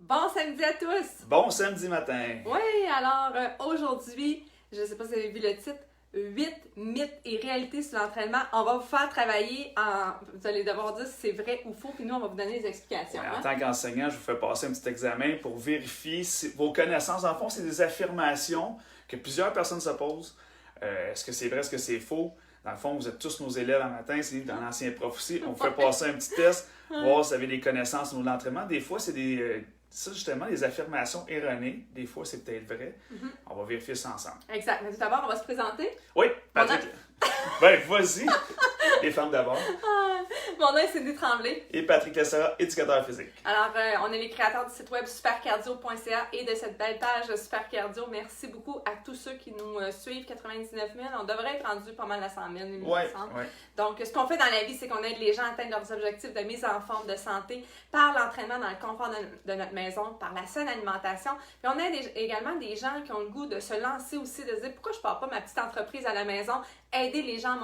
Bon samedi à tous! Bon samedi matin! Oui, alors aujourd'hui, je ne sais pas si vous avez vu le titre, 8 mythes et réalités sur l'entraînement. On va vous faire travailler vous allez devoir dire si c'est vrai ou faux, puis nous, on va vous donner des explications. Ouais, en tant qu'enseignant, je vous fais passer un petit examen pour vérifier si vos connaissances. En fond, c'est des affirmations que plusieurs personnes se posent. Est-ce que c'est vrai, est-ce que c'est faux? Dans le fond, vous êtes tous nos élèves en matin, c'est dans l'ancien prof aussi. On vous fait passer un petit test, voir si vous avez des connaissances au niveau de l'entraînement. Des fois, c'est ça, justement, des affirmations erronées. Des fois, c'est peut-être vrai. On va vérifier ça ensemble. Exact. Mais tout d'abord, on va se présenter. Oui, Patrick. Ben, vas-y. Les femmes d'abord. Mon nom est Cindy Tremblay. Et Patrick Lessera, éducateur physique. Alors, on est les créateurs du site web supercardio.ca et de cette belle page Super Cardio. Merci beaucoup à tous ceux qui nous suivent, 99 000. On devrait être rendu pas mal à 100 000, il me semble. Ouais. Donc, ce qu'on fait dans la vie, c'est qu'on aide les gens à atteindre leurs objectifs de mise en forme, de santé, par l'entraînement dans le confort de notre maison, par la saine alimentation. Puis on aide également des gens qui ont le goût de se lancer aussi, de se dire pourquoi je ne pars pas ma petite entreprise à la maison, aider les gens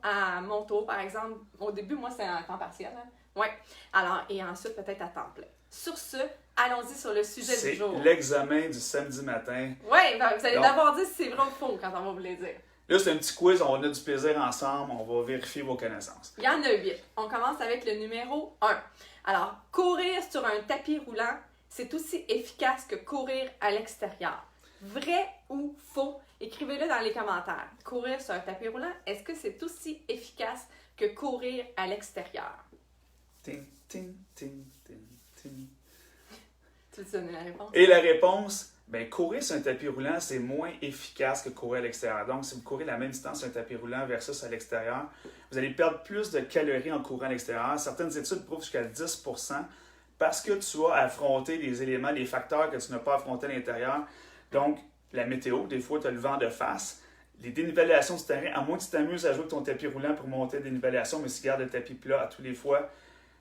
à mon tour, par exemple. Au début, moi, c'est en temps partiel. Hein? Oui. Alors, et ensuite, peut-être à temps plein. Sur ce, allons-y sur le sujet du jour. C'est l'examen du samedi matin. Oui, ben, vous allez d'abord dire si c'est vrai ou faux quand on va vous le dire. Là, c'est un petit quiz, on a du plaisir ensemble, on va vérifier vos connaissances. Il y en a 8. On commence avec le numéro 1. Alors, courir sur un tapis roulant, c'est aussi efficace que courir à l'extérieur. Vrai ou faux? Écrivez-le dans les commentaires. Courir sur un tapis roulant, est-ce que c'est aussi efficace que courir à l'extérieur? Ting, ting, ting, ting, ting. Tu veux donner la réponse? Et la réponse, courir sur un tapis roulant, c'est moins efficace que courir à l'extérieur. Donc, si vous courez la même distance sur un tapis roulant versus à l'extérieur, vous allez perdre plus de calories en courant à l'extérieur. Certaines études prouvent jusqu'à 10% parce que tu vas affronter les éléments, les facteurs que tu n'as pas affrontés à l'intérieur. Donc, la météo, des fois, tu as le vent de face. Les dénivellations du terrain, à moins que tu t'amuses à jouer avec ton tapis roulant pour monter la dénivellation, mais si tu gardes le tapis plat à tous les fois,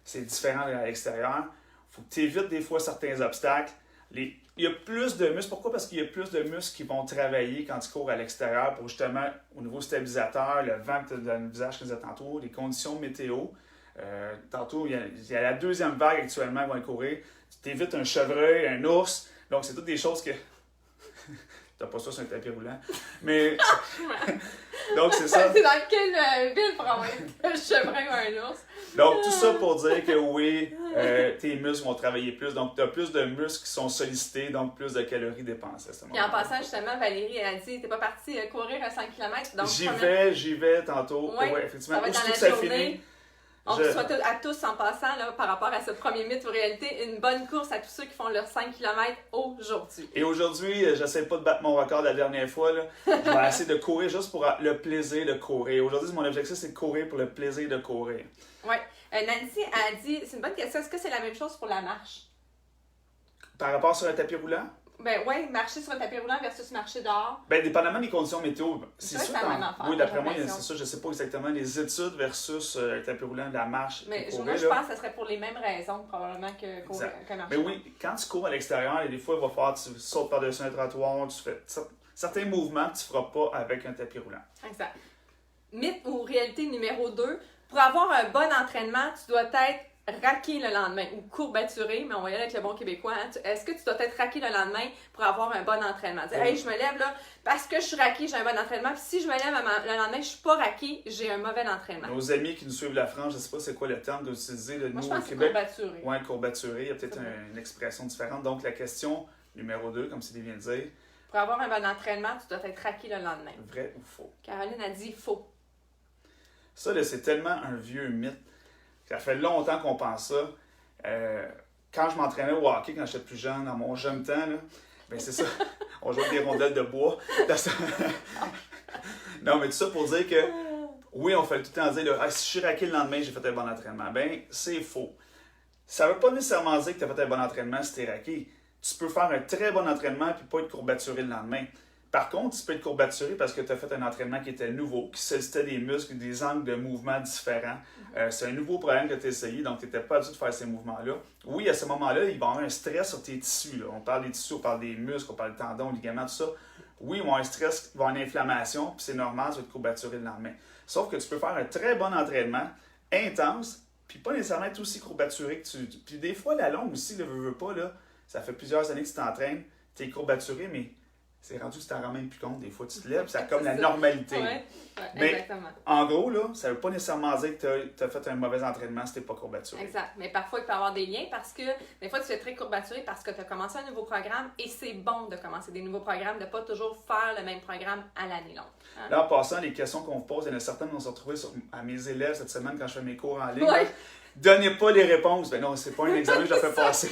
c'est différent à l'extérieur. Il faut que tu évites des fois certains obstacles. Il y a plus de muscles. Pourquoi? Parce qu'il y a plus de muscles qui vont travailler quand tu cours à l'extérieur pour justement, au niveau stabilisateur, le vent que tu as dans le visage que tu as tantôt, les conditions météo. Tantôt, il y a la deuxième vague actuellement qui va courir. Tu t'évites un chevreuil, un ours. Donc, c'est toutes des choses que... T'as pas ça sur un tapis roulant. Mais. Donc, c'est ça. C'est dans quelle ville pour avoir un chevreuil ou un ours? Donc, tout ça pour dire que oui, tes muscles vont travailler plus. Donc, tu as plus de muscles qui sont sollicités, donc plus de calories dépensées à ce moment-là. Puis en passant, justement, Valérie, elle a dit t'es pas partie courir à 5 km. Donc j'y vais tantôt. Oui, ouais, effectivement. Ça va être dans la journée. On vous souhaite à tous, en passant, là, par rapport à ce premier mythe ou réalité, une bonne course à tous ceux qui font leurs 5 km aujourd'hui. Et aujourd'hui, j'essaie pas de battre mon record de la dernière fois. Là. Je vais essayer de courir juste pour le plaisir de courir. Aujourd'hui, mon objectif, c'est de courir pour le plaisir de courir. Oui. Nancy a dit, c'est une bonne question, est-ce que c'est la même chose pour la marche? Par rapport sur un tapis roulant? Ben oui, marcher sur un tapis roulant versus marcher dehors. Dépendamment des conditions météo, c'est sûr. La même affaire, oui, d'après moi, c'est ça. Je sais pas exactement les études versus le tapis roulant, la marche. Mais courir, moi, je pense que ce serait pour les mêmes raisons, probablement, que marcher. Mais oui, quand tu cours à l'extérieur, des fois, il va falloir que tu sautes par-dessus un trottoir, tu fais certains mouvements que tu ne feras pas avec un tapis roulant. Exact. Mythe ou réalité numéro 2, pour avoir un bon entraînement, tu dois être raqué le lendemain ou courbaturé, mais on va y aller avec le bon québécois. Hein? Est-ce que tu dois être raqué le lendemain pour avoir un bon entraînement? Dire, hey, je me lève là, parce que je suis raqué, j'ai un bon entraînement. Puis si je me lève le lendemain, je suis pas raqué, j'ai un mauvais entraînement. Nos amis qui nous suivent la France, je ne sais pas c'est quoi le terme que vous utilisez. Moi, je pense que c'est courbaturé. Oui, courbaturé. Il y a peut-être une expression différente. Donc, la question numéro 2, comme Sylvie vient de dire. Pour avoir un bon entraînement, tu dois être raqué le lendemain. Vrai ou faux? Caroline a dit faux. Ça, là, c'est tellement un vieux mythe. Ça fait longtemps qu'on pense ça. Quand je m'entraînais au hockey, quand j'étais plus jeune, dans mon jeune temps, là, c'est ça. On jouait avec des rondelles de bois. Non, mais tout ça pour dire que, oui, on fait tout le temps dire, là, si je suis raqué le lendemain, j'ai fait un bon entraînement. C'est faux. Ça ne veut pas nécessairement dire que tu as fait un bon entraînement si tu es raqué. Tu peux faire un très bon entraînement et pas être courbaturé le lendemain. Par contre, tu peux être courbaturé parce que tu as fait un entraînement qui était nouveau, qui sollicitait des muscles, des angles de mouvement différents. C'est un nouveau problème que tu as essayé, donc tu n'étais pas habitué de faire ces mouvements-là. Oui, à ce moment-là, il va y avoir un stress sur tes tissus. Là. On parle des tissus, on parle des muscles, on parle des tendons, ligaments, tout ça. Oui, il va y avoir un stress, il va y avoir une inflammation, puis c'est normal, tu vas être courbaturé le lendemain. Sauf que tu peux faire un très bon entraînement, intense, puis pas nécessairement être aussi courbaturé que tu... Puis des fois, la longue aussi, ne veut pas, là, ça fait plusieurs années que tu t'entraînes, tu es courbaturé, mais c'est rendu que tu t'en rends même plus compte. Des fois, tu te lèves, c'est comme la normalité. Ouais, mais exactement. en gros, là, ça ne veut pas nécessairement dire que tu as fait un mauvais entraînement si tu n'es pas courbaturé. Exact. Mais parfois, il peut y avoir des liens parce que des fois, tu es très courbaturé parce que tu as commencé un nouveau programme et c'est bon de commencer des nouveaux programmes, de ne pas toujours faire le même programme à l'année longue. Hein? Là, en passant, les questions qu'on vous pose, il y en a certaines qui vont se retrouver à mes élèves cette semaine quand je fais mes cours en ligne. Ouais. Donnez pas les réponses. Ben non, c'est pas un examen que je leur fais passer.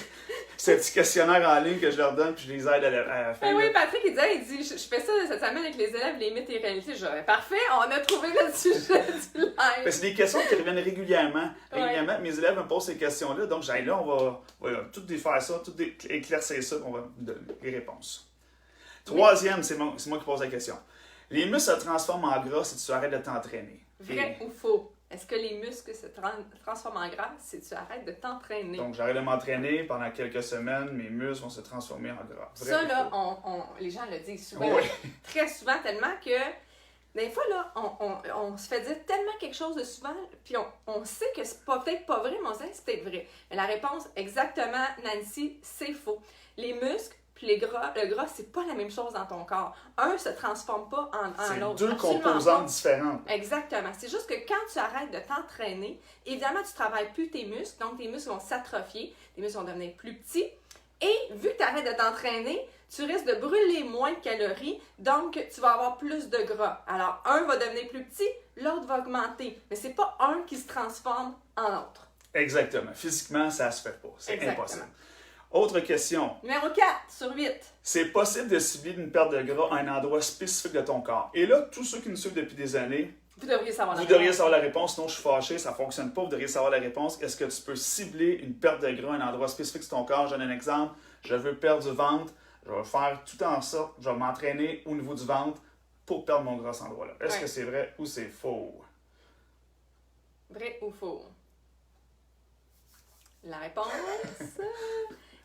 C'est un petit questionnaire en ligne que je leur donne puis je les aide à la fin. Oui, Patrick, il dit, je fais ça cette semaine avec les élèves, les mythes et réalités. Je dis, parfait, on a trouvé le sujet du live. Ben, c'est des questions qui reviennent régulièrement. Régulièrement, mes élèves me posent ces questions-là. Donc, j'ai là, on va tout défaire ça, tout éclaircir ça, on va donner les réponses. Troisième, c'est moi qui pose la question. Les muscles se transforment en gras si tu arrêtes de t'entraîner. Vrai ou faux? Est-ce que les muscles se transforment en gras si tu arrêtes de t'entraîner? Donc, j'arrête de m'entraîner pendant quelques semaines, mes muscles vont se transformer en gras. Vrai ça, là, les gens le disent souvent, très souvent, tellement que des fois, là, on se fait dire tellement quelque chose de souvent, puis on sait que c'est peut-être pas vrai, mais on sait que c'est peut-être vrai. Mais la réponse, exactement, Nancy, c'est faux. Les muscles puis le gras, c'est pas la même chose dans ton corps. Un se transforme pas en l'autre. C'est deux composantes différentes. Exactement. C'est juste que quand tu arrêtes de t'entraîner, évidemment, tu travailles plus tes muscles, donc tes muscles vont s'atrophier, tes muscles vont devenir plus petits. Et vu que tu arrêtes de t'entraîner, tu risques de brûler moins de calories, donc tu vas avoir plus de gras. Alors, un va devenir plus petit, l'autre va augmenter. Mais c'est pas un qui se transforme en l'autre. Exactement. Physiquement, ça se fait pas. C'est Exactement. impossible. Autre question. Numéro 4 sur 8. C'est possible de cibler une perte de gras à un endroit spécifique de ton corps. Et là, tous ceux qui nous suivent depuis des années, vous devriez savoir la réponse. Sinon, je suis fâché, ça ne fonctionne pas. Vous devriez savoir la réponse. Est-ce que tu peux cibler une perte de gras à un endroit spécifique de ton corps? Je donne un exemple. Je veux perdre du ventre. Je vais faire tout en sorte. Je vais m'entraîner au niveau du ventre pour perdre mon gras à cet endroit-là. Est-ce que c'est vrai ou c'est faux? Vrai ou faux? La réponse...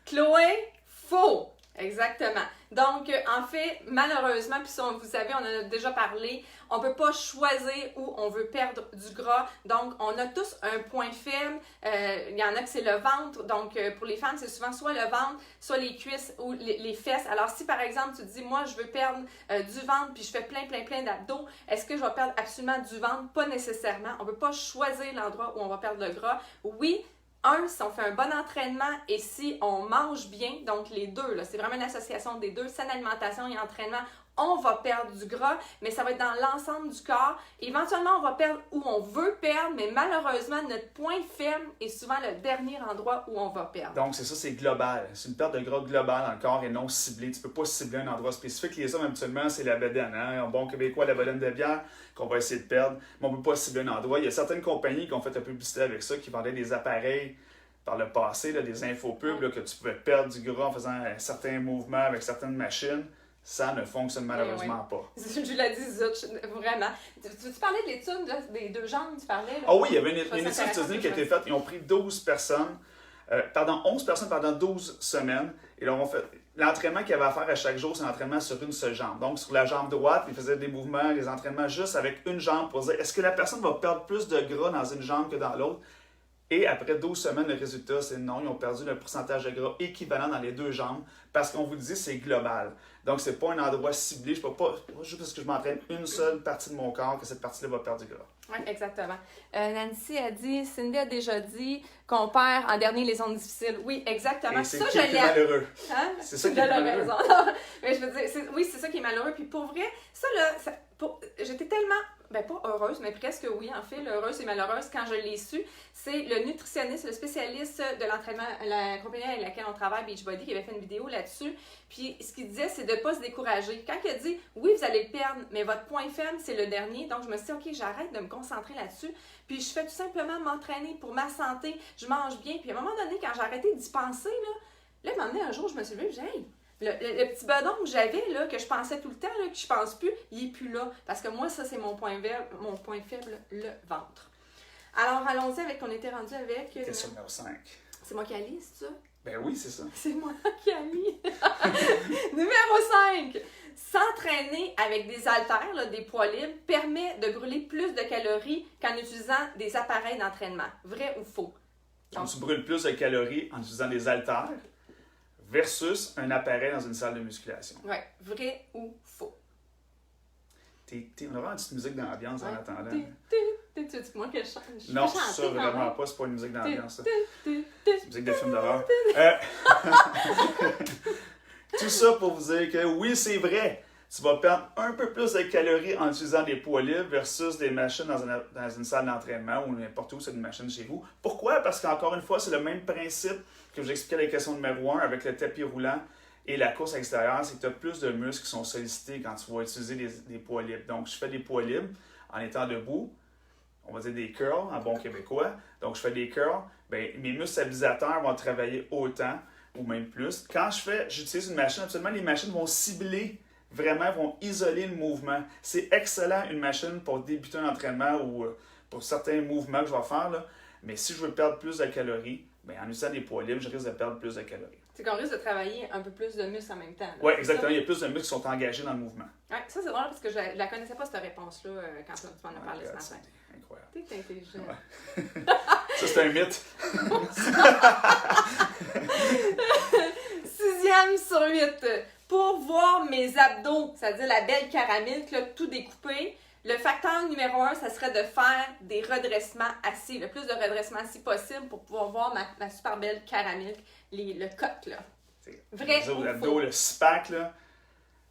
Chloé, faux! Exactement. Donc, en fait, malheureusement, puis ça, vous savez, on en a déjà parlé, on ne peut pas choisir où on veut perdre du gras. Donc, on a tous un point faible. Il y en a que c'est le ventre. Donc, pour les femmes, c'est souvent soit le ventre, soit les cuisses ou les fesses. Alors, si par exemple, tu te dis, moi, je veux perdre du ventre, puis je fais plein d'abdos, est-ce que je vais perdre absolument du ventre? Pas nécessairement. On ne peut pas choisir l'endroit où on va perdre le gras. Oui, si on fait un bon entraînement et si on mange bien, donc les deux, là, c'est vraiment une association des deux, saine alimentation et entraînement, on va perdre du gras, mais ça va être dans l'ensemble du corps. Éventuellement, on va perdre où on veut perdre, mais malheureusement, notre point faible est souvent le dernier endroit où on va perdre. Donc, c'est ça, c'est global. C'est une perte de gras globale dans le corps et non ciblée. Tu ne peux pas cibler un endroit spécifique. Les hommes, habituellement, c'est la bedaine. Hein? En bon québécois, la bedaine de bière qu'on va essayer de perdre. Mais on ne peut pas cibler un endroit. Il y a certaines compagnies qui ont fait la publicité avec ça, qui vendaient des appareils par le passé, là, des infopubs, là, que tu pouvais perdre du gras en faisant certains mouvements avec certaines machines. Ça ne fonctionne malheureusement pas. Je l'ai dit, Zut, vraiment. Tu parlais de l'étude des deux jambes, tu parlais? Là? Ah oui, il y avait une étude aux États-Unis qui a été faite. Ils ont pris 11 personnes pendant 12 semaines. Et là, on fait l'entraînement qu'il y avait à faire à chaque jour, c'est l'entraînement sur une seule jambe. Donc, sur la jambe droite, ils faisaient des mouvements, des entraînements juste avec une jambe pour dire est-ce que la personne va perdre plus de gras dans une jambe que dans l'autre? Et après 12 semaines, le résultat, c'est non, ils ont perdu le pourcentage de gras équivalent dans les deux jambes parce qu'on vous dit c'est global. Donc, c'est pas un endroit ciblé. Je ne peux pas, juste parce que je m'entraîne une seule partie de mon corps, que cette partie-là va perdre du gras. Oui, exactement. Nancy a dit, Cindy a déjà dit qu'on perd en dernier les ondes difficiles. Oui, exactement. Et c'est ça, je l'ai malheureux. Hein? C'est ça qui est malheureux. Mais je veux dire, oui, c'est ça qui est malheureux. Puis pour vrai, ça là, j'étais tellement... Ben, pas heureuse, mais presque oui, en fait. Heureuse et malheureuse, quand je l'ai su, c'est le nutritionniste, le spécialiste de l'entraînement, la compagnie avec laquelle on travaille, Beachbody, qui avait fait une vidéo là-dessus. Puis, ce qu'il disait, c'est de ne pas se décourager. Quand il a dit, oui, vous allez le perdre, mais votre point faible, c'est le dernier. Donc, je me suis dit, OK, j'arrête de me concentrer là-dessus. Puis, je fais tout simplement m'entraîner pour ma santé. Je mange bien. Puis, à un moment donné, quand j'ai arrêté d'y penser, là, à un moment donné, un jour, je me suis levée, j'ai dit, hey, le petit bedon que j'avais, là, que je pensais tout le temps, là, que je pense plus, il n'est plus là. Parce que moi, ça, c'est mon point faible, le ventre. Alors, allons-y avec qu'on était rendu avec... C'était sur numéro 5. C'est moi qui ai lu, c'est ça? Ben oui, c'est ça. C'est moi qui ai lu. Numéro 5. S'entraîner avec des haltères, là, des poids libres, permet de brûler plus de calories qu'en utilisant des appareils d'entraînement. Vrai ou faux? Donc, tu brûles plus de calories en utilisant des haltères. versus un appareil dans une salle de musculation. Oui, vrai ou faux? On a vraiment une petite musique d'ambiance en attendant. Tu veux moi que je chante? Non, ça vraiment pas, c'est pas une musique d'ambiance. Ça. C'est une musique de film d'horreur. Tout ça pour vous dire que oui, c'est vrai. Tu vas perdre un peu plus de calories en utilisant des poids libres versus des machines dans une salle d'entraînement ou n'importe où, c'est une machine chez vous. Pourquoi? Parce qu'encore une fois, c'est le même principe que j'expliquais à la question numéro 1 avec le tapis roulant et la course extérieure, c'est que tu as plus de muscles qui sont sollicités quand tu vas utiliser des poids libres. Donc, je fais des poids libres en étant debout, on va dire des curls en bon québécois. Donc, je fais des curls, bien, mes muscles stabilisateurs vont travailler autant ou même plus. Quand j'utilise une machine, absolument, les machines vont cibler, vraiment, vont isoler le mouvement. C'est excellent, une machine, pour débuter un entraînement ou pour certains mouvements que je vais faire. Là. Mais si je veux perdre plus de calories, bien, en utilisant des poids libres, je risque de perdre plus de calories. C'est qu'on risque de travailler un peu plus de muscles en même temps. Oui, exactement. Il y a plus de muscles qui sont engagés dans le mouvement. Oui, ça c'est drôle parce que je ne la connaissais pas cette réponse-là quand tu m'en as parlé ce matin. C'est incroyable. T'es intelligent. Ouais. Ça, c'est un mythe. 6e sur 8. Pour voir mes abdos, c'est-à-dire la belle caramel, là, tout découpé, le facteur numéro 1, ça serait de faire des redressements assis, le plus de redressements assis possible pour pouvoir voir ma super belle caramel, le cut, là. Vrai ou l'abdo, faux? le SPAC, là,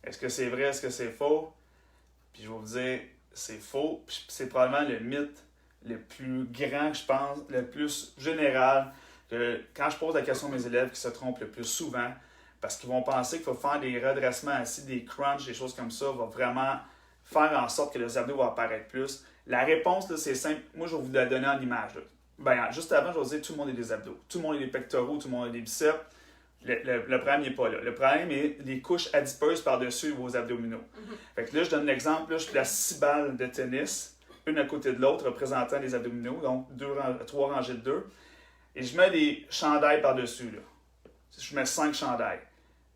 est-ce que c'est vrai, est-ce que c'est faux? Puis je vais vous dire, c'est faux. Puis c'est probablement le mythe le plus grand, je pense, le plus général. Que quand je pose la question à mes élèves qui se trompent le plus souvent, parce qu'ils vont penser qu'il faut faire des redressements assis, des crunchs, des choses comme ça, va vraiment faire en sorte que les abdos vont apparaître plus. La réponse, là, c'est simple. Moi, je vais vous la donner en image. Là. Ben, juste avant, je vais vous dire tout le monde a des abdos. Tout le monde a des pectoraux, tout le monde a des biceps. Le problème n'est pas là. Le problème est les couches adipeuses par-dessus vos abdominaux. Fait que là, je donne l'exemple. Là, je place 6 balles de tennis, une à côté de l'autre, représentant les abdominaux, donc 3 rangées de 2. Et je mets des chandails par-dessus. Là. Je mets 5 chandails.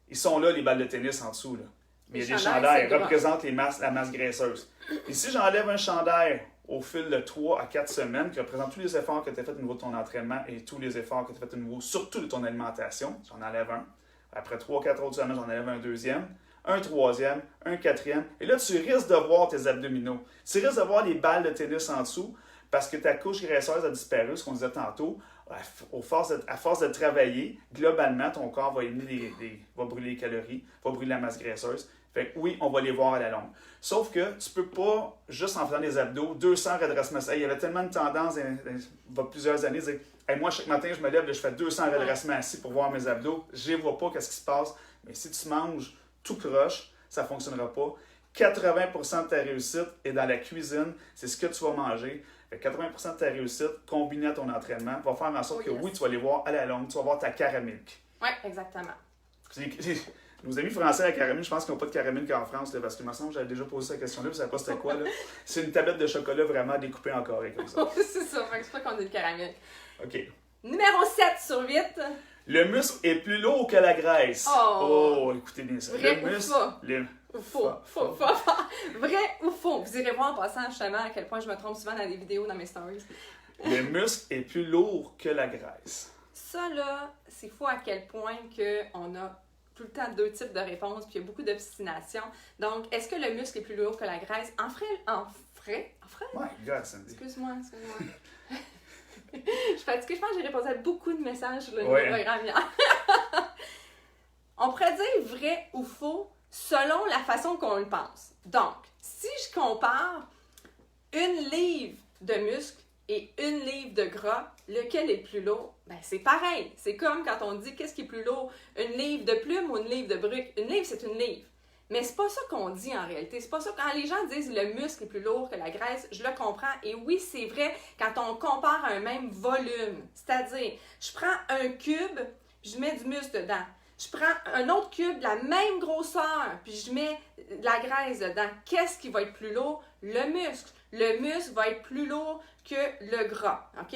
Ils sont là, les balles de tennis en dessous. Là. Mais il y a des chandails qui représentent la masse graisseuse. Et si j'enlève un chandail au fil de 3 à 4 semaines, qui représente tous les efforts que tu as fait au niveau de ton entraînement et tous les efforts que tu as fait au niveau, surtout de ton alimentation, j'en enlève un. Après 3-4 autres semaines, j'en enlève un deuxième, un troisième, un quatrième. Et là, tu risques de voir tes abdominaux. Tu risques de voir les balles de tennis en dessous parce que ta couche graisseuse a disparu, ce qu'on disait tantôt. À force de travailler, globalement, ton corps va brûler les calories, va brûler la masse graisseuse. Fait que oui, on va les voir à la longue. Sauf que tu peux pas, juste en faisant des abdos, 200 redressements. Il y avait tellement de tendance il y a plusieurs années de dire hey, moi, chaque matin, je me lève, je fais 200 redressements assis pour voir mes abdos. Je ne vois pas qu'est-ce qui se passe. Mais si tu manges tout croche, ça ne fonctionnera pas. 80% de ta réussite est dans la cuisine. C'est ce que tu vas manger. Fait 80% de ta réussite, combinée à ton entraînement, va faire en sorte que oui, tu vas les voir à la longue. Tu vas voir ta caramilk. Oui, exactement. Nos amis français à la caramel, je pense qu'ils n'ont pas de caramel qu'en France, là, parce que il me semble que j'avais déjà posé cette question-là, je ne savais pas c'était quoi. Là. C'est une tablette de chocolat vraiment découpée en carré comme ça. C'est ça, fait que c'est pas qu'on dit le caramel. OK. Numéro 7 sur 8. Le muscle est plus lourd que la graisse. Oh écoutez bien ça. Vrai le muscle. Ou faux? Faux. Vrai ou faux? Vous irez voir en passant justement à quel point je me trompe souvent dans des vidéos, dans mes stories. Le muscle est plus lourd que la graisse. Ça, là, c'est faux à quel point qu'on a tout le temps 2 types de réponses, puis il y a beaucoup d'obstination. Donc, est-ce que le muscle est plus lourd que la graisse? En frais? Ouais, God, Cindy. Excuse-moi. Je suis fatiguée, je pense que j'ai répondu à beaucoup de messages sur le programme hier. On pourrait dire vrai ou faux selon la façon qu'on le pense. Donc, si je compare 1 livre de muscle et 1 livre de gras, lequel est le plus lourd? Ben, c'est pareil. C'est comme quand on dit qu'est-ce qui est plus lourd, 1 livre de plume ou 1 livre de brique. 1 livre, c'est 1 livre. Mais c'est pas ça qu'on dit en réalité. C'est pas ça. Quand les gens disent le muscle est plus lourd que la graisse, je le comprends. Et oui, c'est vrai quand on compare un même volume. C'est-à-dire, je prends un cube, puis je mets du muscle dedans. Je prends un autre cube de la même grosseur, puis je mets de la graisse dedans. Qu'est-ce qui va être plus lourd? Le muscle. Le muscle va être plus lourd que le gras, OK?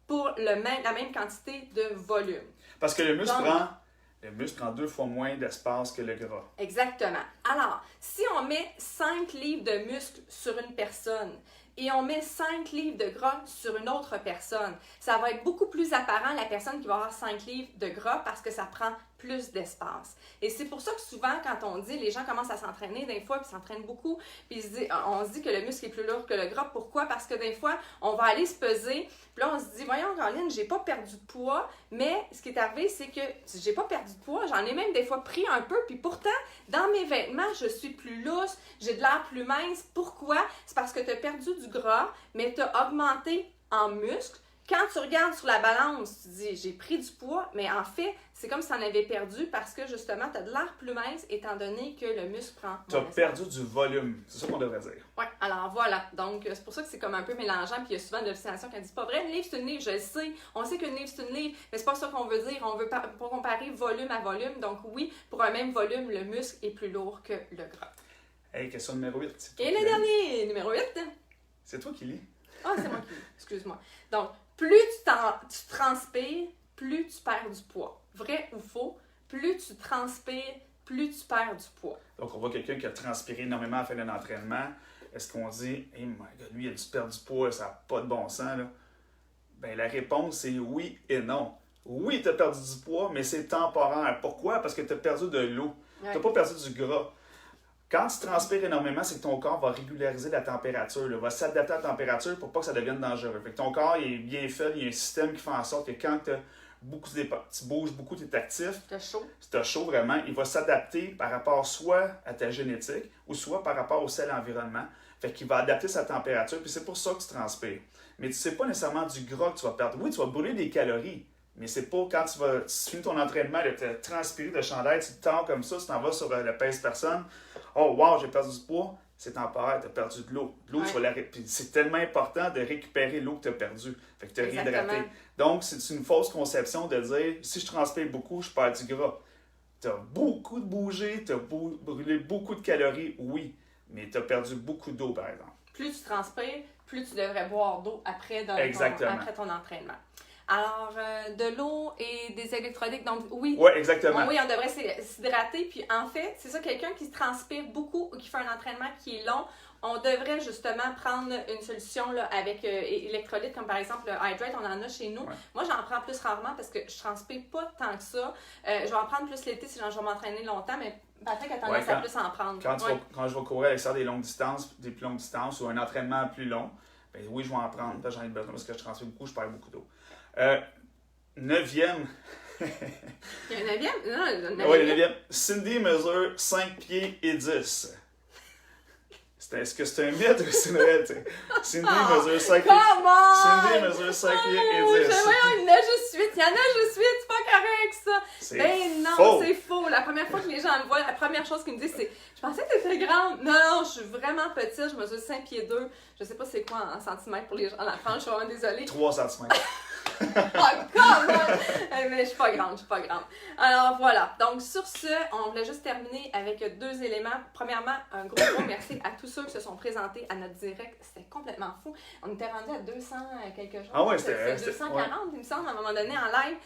Pour la même quantité de volume. Parce que le muscle prend 2 fois moins d'espace que le gras. Exactement. Alors, si on met 5 livres de muscle sur une personne et on met 5 livres de gras sur une autre personne, ça va être beaucoup plus apparent la personne qui va avoir 5 livres de gras parce que ça prend plus d'espace. Et c'est pour ça que souvent, quand on dit, les gens commencent à s'entraîner des fois, puis s'entraînent beaucoup, puis on se dit que le muscle est plus lourd que le gras. Pourquoi? Parce que des fois, on va aller se peser, puis là, on se dit, voyons, Caroline, j'ai pas perdu de poids, mais ce qui est arrivé, c'est que j'ai pas perdu de poids, j'en ai même des fois pris un peu, puis pourtant, dans mes vêtements, je suis plus lousse, j'ai de l'air plus mince. Pourquoi? C'est parce que tu as perdu du gras, mais tu as augmenté en muscle. Quand tu regardes sur la balance, tu dis j'ai pris du poids, mais en fait, c'est comme si tu en avais perdu parce que justement, tu as de l'air plus mince étant donné que le muscle prend. Tu as perdu du volume, c'est ça qu'on devrait dire. Oui, alors voilà. Donc, c'est pour ça que c'est comme un peu mélangeant, puis il y a souvent de l'obstination qui dit c'est pas vrai, une livre c'est une livre, je le sais. On sait qu'une livre c'est une livre, mais c'est pas ça qu'on veut dire. On veut pas comparer volume à volume. Donc, oui, pour un même volume, le muscle est plus lourd que le gras. Hey, question numéro 8. Et le dernier, numéro 8. C'est toi qui lis. Ah, c'est moi qui lis, excuse-moi. Donc, plus tu transpires, plus tu perds du poids. Vrai ou faux? Plus tu transpires, plus tu perds du poids. Donc, on voit quelqu'un qui a transpiré énormément à la fin d'un entraînement. Est-ce qu'on dit, hey my God, lui, il a dû perdre du poids, ça n'a pas de bon sens, là? Bien, la réponse, c'est oui et non. Oui, tu as perdu du poids, mais c'est temporaire. Pourquoi? Parce que tu as perdu de l'eau. Tu n'as pas perdu du gras. Quand tu transpires énormément, c'est que ton corps va régulariser la température, là, va s'adapter à la température pour pas que ça devienne dangereux. Fait que ton corps est bien fait, il y a un système qui fait en sorte que quand tu bouges beaucoup, tu es actif, tu as chaud vraiment, il va s'adapter par rapport soit à ta génétique ou soit par rapport aussi à l'environnement. Fait qu'il va adapter sa température, puis c'est pour ça que tu transpires. Mais tu sais pas nécessairement du gras que tu vas perdre. Oui, tu vas brûler des calories, mais c'est pas quand tu finis ton entraînement, tu as transpiré de chandail, tu te tends comme ça, tu t'en vas sur le pèse-personne. Oh wow, j'ai perdu du poids. C'est temporaire, tu as perdu de l'eau. L'eau, tu vas la Puis c'est tellement important de récupérer l'eau que tu as perdue. Fait que tu as réhydraté. Donc, c'est une fausse conception de dire si je transpire beaucoup, je perds du gras. Tu as beaucoup de bougé, tu as brûlé beaucoup de calories, oui, mais tu as perdu beaucoup d'eau, par exemple. Plus tu transpires, plus tu devrais boire d'eau après ton entraînement. Alors, de l'eau et des électrolytes, donc oui. Oui, exactement. Oui, on devrait s'hydrater. Puis en fait, c'est ça, quelqu'un qui transpire beaucoup ou qui fait un entraînement qui est long, on devrait justement prendre une solution là, avec électrolytes, comme par exemple le Hydrate, on en a chez nous. Ouais. Moi, j'en prends plus rarement parce que je transpire pas tant que ça. Je vais en prendre plus l'été si je vais m'entraîner longtemps, mais Patrick a tendance à plus en prendre. Quand je vais courir à l'extérieur des longues distances, des plus longues distances ou un entraînement plus long, ben oui, je vais en prendre. J'en ai besoin parce que je transpire beaucoup, je perds beaucoup d'eau. 9e. Il y a un 9e? Non, oui, le 9e. Cindy mesure 5 pieds et 10. Est-ce que c'est un mythe ou c'est une réalité? Cindy mesure 5 pieds. Cindy mesure 5 pieds et 10. Il y en a juste 8. Il y en a juste 8. C'est pas correct, ça. Ben non, faux. C'est faux. La première fois que les gens me voient, la première chose qu'ils me disent, c'est je pensais que t'étais grande. Non, je suis vraiment petite. Je mesure 5 pieds 2. Je sais pas c'est quoi en centimètres pour les gens en la France. Je suis vraiment désolée. 3 centimètres. Mais je suis pas grande. Alors voilà, donc sur ce, on voulait juste terminer avec 2 éléments. Premièrement, un gros merci à tous ceux qui se sont présentés à notre direct. C'était complètement fou. On était rendu à 200 quelque chose. Ah ouais, c'était 240, il me semble, à un moment donné en live.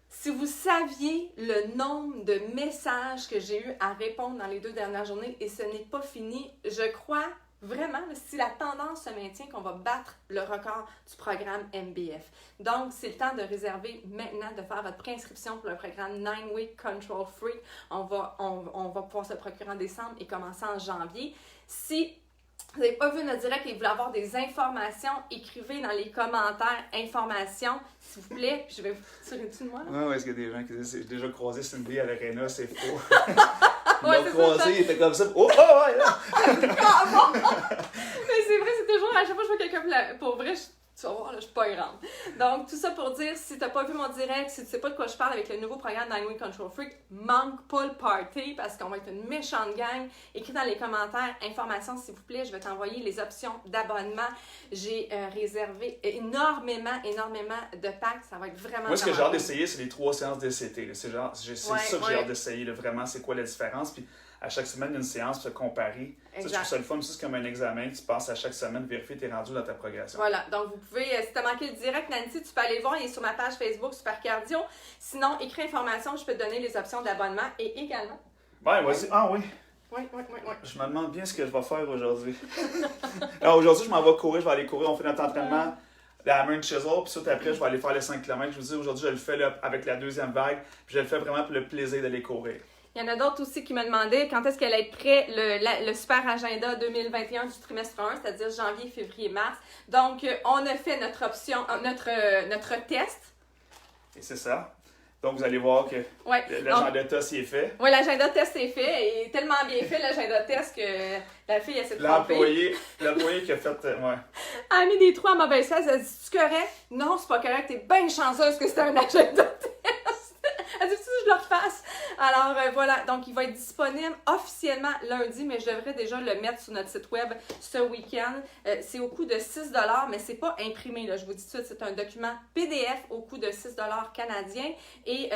Si vous saviez le nombre de messages que j'ai eu à répondre dans les 2 dernières journées, et ce n'est pas fini, je crois vraiment, si la tendance se maintient, qu'on va battre le record du programme MBF. Donc, c'est le temps de réserver maintenant, de faire votre préinscription pour le programme 9 Week Control Freak. On va pouvoir se procurer en décembre et commencer en janvier. Si vous n'avez pas vu notre direct et vous voulez avoir des informations, écrivez dans les commentaires « informations », s'il vous plaît. Puis je vais vous tirer dessus de moi. Oui, est-ce qu'il y a des gens qui disent « j'ai déjà croisé Cindy à l'Arena, c'est faux ». Ouais, ils l'ont croisé, il était comme ça. Oh, ouais, là! Mais c'est vrai, c'est toujours, à chaque fois que je vois quelqu'un pour vrai, tu vas voir, là, je suis pas grande. Donc, tout ça pour dire, si t'as pas vu mon direct, si tu sais pas de quoi je parle avec le nouveau programme 9 Week Control Freak, manque pas le party parce qu'on va être une méchante gang. Écris dans les commentaires, informations s'il vous plaît, je vais t'envoyer les options d'abonnement. J'ai réservé énormément de packs, ça va être vraiment. Moi, ce que j'ai hâte d'essayer, c'est les 3 séances DCT. C'est ça que j'ai hâte d'essayer, là, vraiment, c'est quoi la différence. Puis à chaque semaine, il y a une séance pour se comparer. Ça, je trouve ça le fun aussi, c'est comme un examen. Tu passes à chaque semaine, vérifier tes rendus dans ta progression. Voilà, donc vous pouvez, si tu as manqué le direct, Nancy, tu peux aller le voir, il est sur ma page Facebook Super Cardio. Sinon, écris information, je peux te donner les options d'abonnement et également. Ouais, vas-y. Ah oui. Oui. Je me demande bien ce que je vais faire aujourd'hui. Alors aujourd'hui, je m'en vais courir, je vais aller courir, on fait notre entraînement. la hammer and chisel, puis tout après, je vais aller faire les 5 km. Je vous dis, aujourd'hui, je le fais là, avec la deuxième vague, puis je le fais vraiment pour le plaisir d'aller courir. Il y en a d'autres aussi qui me demandaient quand est-ce qu'elle allait être prêt, le super agenda 2021 du trimestre 1, c'est-à-dire janvier, février, mars. Donc, on a fait notre option, notre test. Et c'est ça. Donc, vous allez voir que l'agenda test est fait. Oui, l'agenda test est fait. Il est tellement bien fait, l'agenda test, que la fille, elle s'est trompée. L'employé qui a fait... ouais. Elle a mis des trous à mauvaise face. Elle a dit, c'est correct? Non, c'est pas correct. T'es bien chanceuse que c'était un agenda test. Elle dit, si je le refasse. Alors, voilà. Donc, il va être disponible officiellement lundi, mais je devrais déjà le mettre sur notre site web ce week-end. C'est au coût de 6 $, mais c'est pas imprimé, là. Je vous dis tout de suite, c'est un document PDF au coût de 6 $ canadiens. Et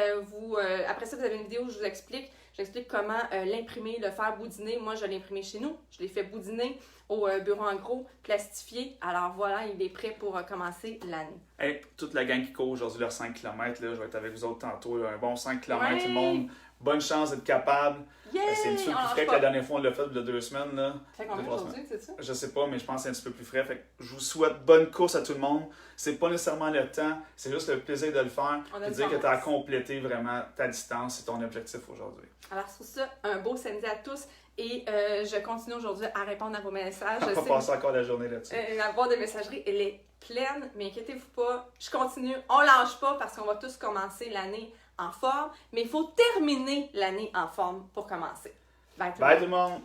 après ça, vous avez une vidéo où je vous explique. J'explique comment l'imprimer, le faire boudiner. Moi, je l'ai imprimé chez nous. Je l'ai fait boudiner au bureau en gros, plastifié. Alors voilà, il est prêt pour commencer l'année. Hey, toute la gang qui court aujourd'hui leurs 5 km, là, je vais être avec vous autres tantôt. Là, un bon 5 km, Ouais. tout le monde. Bonne chance d'être capable. Yeah! C'est un petit peu plus frais que la dernière fois, on l'a fait il y a 2 semaines. Là. Ça fait combien aujourd'hui, c'est ça? Je sais pas, mais je pense que c'est un petit peu plus frais. Fait que je vous souhaite bonne course à tout le monde. C'est pas nécessairement le temps, c'est juste le plaisir de le faire. Et dire que tu as complété vraiment ta distance, c'est ton objectif aujourd'hui. Alors sur ça, un beau samedi à tous. Et je continue aujourd'hui à répondre à vos messages. On va passer encore la journée là-dessus. La boîte de messagerie, elle est pleine, mais inquiétez-vous pas, je continue. On lâche pas parce qu'on va tous commencer l'année en forme, mais il faut terminer l'année en forme pour commencer. Bye tout le monde. Bye tout le monde!